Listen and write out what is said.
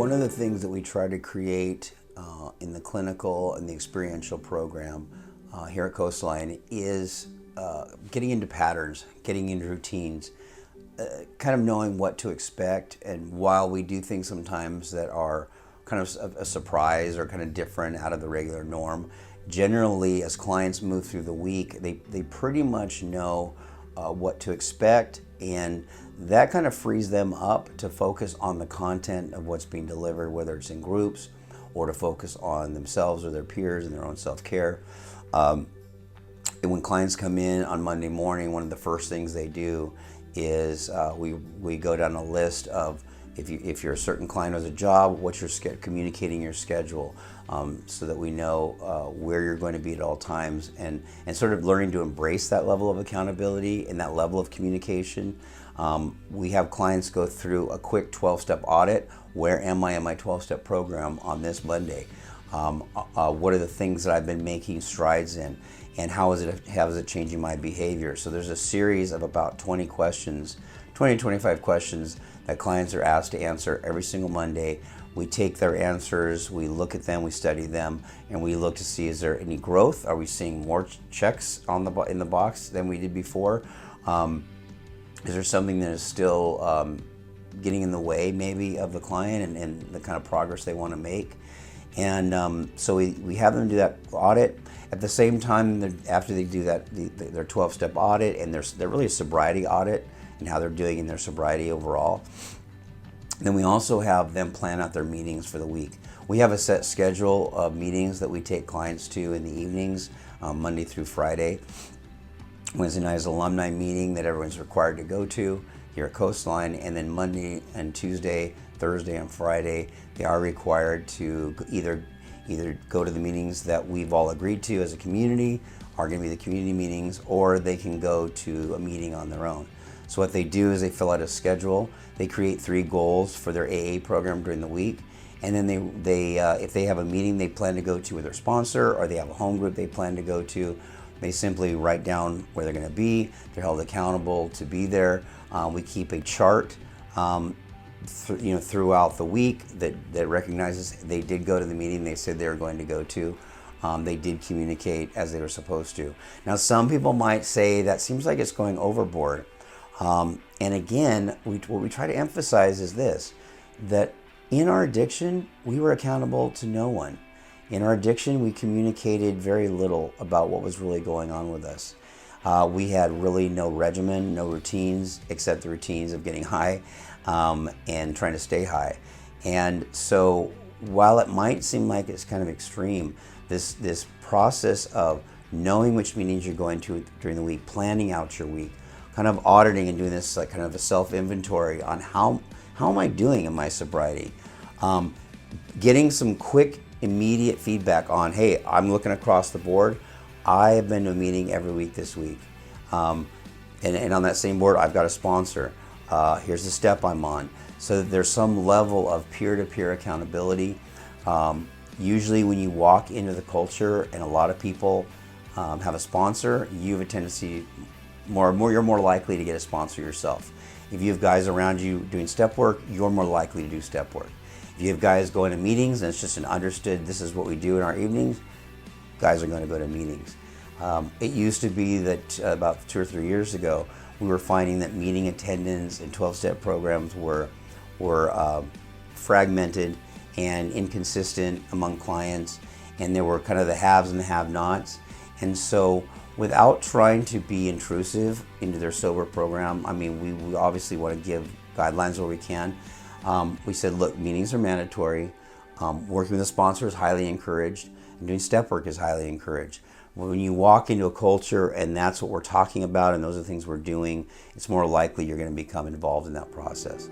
One of the things that we try to create in the clinical and the experiential program here at Coastline is getting into patterns, getting into routines, kind of knowing what to expect. And while we do things sometimes that are kind of a surprise or kind of different out of the regular norm, generally as clients move through the week, they pretty much know what to expect, and that kind of frees them up to focus on the content of what's being delivered, whether it's in groups or to focus on themselves or their peers and their own self-care. And when clients come in on Monday morning, one of the first things they do is we go down a list of if you're a certain client who has a job, what's your communicating your schedule, so that we know where you're going to be at all times, and sort of learning to embrace that level of accountability and that level of communication. We have clients go through a quick 12-step audit. Where am I in my 12-step program on this Monday? What are the things that I've been making strides in, and how is it changing my behavior? So there's a series of about 20 to 25 questions that clients are asked to answer every single Monday. We take their answers, we look at them, we study them, and we look to see, is there any growth? Are we seeing more checks in the box than we did before? Is there something that is still getting in the way maybe of the client and the kind of progress they want to make? And so we have them do that audit. At the same time, after they do that, their 12-step audit, and they're really a sobriety audit and how they're doing in their sobriety overall. Then we also have them plan out their meetings for the week. We have a set schedule of meetings that we take clients to in the evenings, Monday through Friday. Wednesday night is an alumni meeting that everyone's required to go to here at Coastline, and then Monday and Tuesday, Thursday and Friday, they are required to either go to the meetings that we've all agreed to as a community, are going to be the community meetings, or they can go to a meeting on their own. So what they do is they fill out a schedule. They create 3 goals for their AA program during the week, and then they if they have a meeting they plan to go to with their sponsor, or they have a home group they plan to go to, they simply write down where they're going to be. They're held accountable to be there. We keep a chart throughout the week that recognizes they did go to the meeting they said they were going to go to. They did communicate as they were supposed to. Now, some people might say that seems like it's going overboard. And again, what we try to emphasize is this, that in our addiction, we were accountable to no one. In our addiction, we communicated very little about what was really going on with us. We had really no regimen, no routines, except the routines of getting high and trying to stay high. And so while it might seem like it's kind of extreme, this process of knowing which meetings you're going to during the week, planning out your week, kind of auditing and doing this like kind of a self-inventory on how am I doing in my sobriety, getting some quick, immediate feedback on, hey, I'm looking across the board. I have been to a meeting every week this week. And on that same board, I've got a sponsor. Here's the step I'm on. So that there's some level of peer-to-peer accountability. Usually when you walk into the culture and a lot of people have a sponsor, you have a tendency, you're more likely to get a sponsor yourself. If you have guys around you doing step work, you're more likely to do step work. If you have guys going to meetings and it's just an understood, this is what we do in our evenings, guys are going to go to meetings. It used to be that about 2 or 3 years ago, we were finding that meeting attendance and 12-step programs were fragmented and inconsistent among clients, and there were kind of the haves and the have-nots. And so without trying to be intrusive into their sober program, I mean, we obviously want to give guidelines where we can. We said, look, meetings are mandatory. Working with a sponsor is highly encouraged, and doing step work is highly encouraged. When you walk into a culture and that's what we're talking about and those are the things we're doing, it's more likely you're going to become involved in that process.